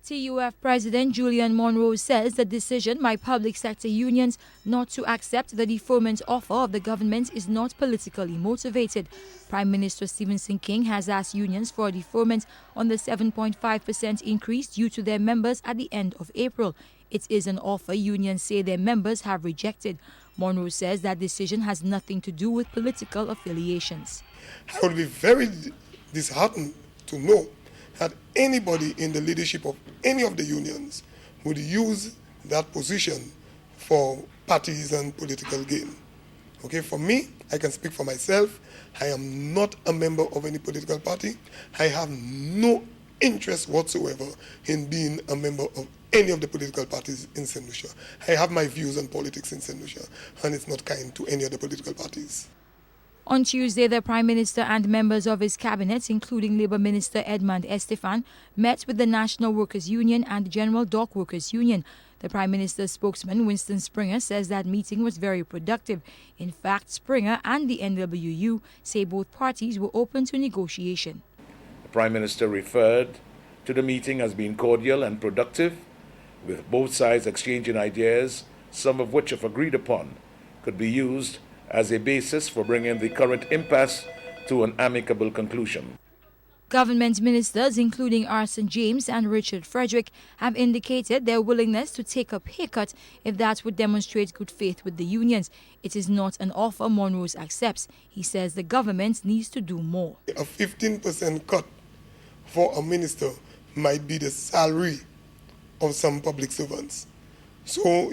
TUF President Julian Monroe says the decision by public sector unions not to accept the deferment offer of the government is not politically motivated. Prime Minister Stephen King has asked unions for a deferment on the 7.5% increase due to their members at the end of April. It is an offer unions say their members have rejected. Monroe says that decision has nothing to do with political affiliations. I would be very disheartened to know that anybody in the leadership of any of the unions would use that position for parties and political gain. Okay, for me, I can speak for myself. I am not a member of any political party. I have no interest whatsoever in being a member of any of the political parties in St. Lucia. I have my views on politics in St. Lucia, and it's not kind to any of the political parties. On Tuesday, the Prime Minister and members of his cabinet, including Labour Minister Edmond Estefan, met with the National Workers' Union and the General Dock Workers' Union. The Prime Minister's spokesman, Winston Springer, says that meeting was very productive. In fact, Springer and the NWU say both parties were open to negotiation. The Prime Minister referred to the meeting as being cordial and productive, with both sides exchanging ideas, some of which, if agreed upon, could be used as a basis for bringing the current impasse to an amicable conclusion. Government ministers, including Arson James and Richard Frederick, have indicated their willingness to take a pay cut if that would demonstrate good faith with the unions. It is not an offer Monroe accepts. He says the government needs to do more. A 15% cut for a minister might be the salary of some public servants. So,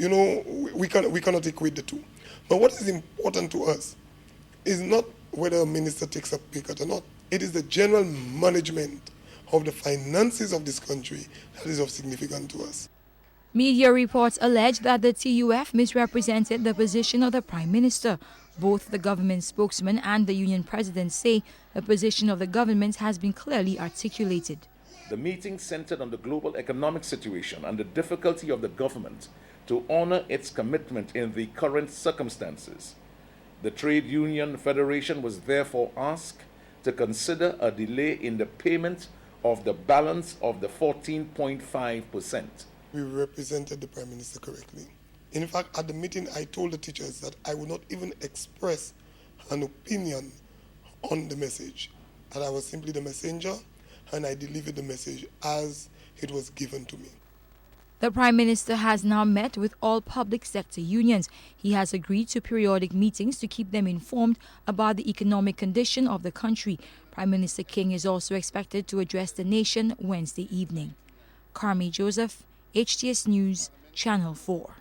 we cannot equate the two. But what is important to us is not whether a minister takes a pay cut or not. It is the general management of the finances of this country that is of significance to us. Media reports allege that the TUF misrepresented the position of the Prime Minister. Both the government spokesman and the union president say the position of the government has been clearly articulated. The meeting centered on the global economic situation and the difficulty of the government to honor its commitment in the current circumstances. The Trade Union Federation was therefore asked to consider a delay in the payment of the balance of the 14.5%. We represented the Prime Minister correctly. In fact, at the meeting, I told the teachers that I would not even express an opinion on the message, that I was simply the messenger, and I delivered the message as it was given to me. The Prime Minister has now met with all public sector unions. He has agreed to periodic meetings to keep them informed about the economic condition of the country. Prime Minister King is also expected to address the nation Wednesday evening. Carmi Joseph, HTS News, Channel 4.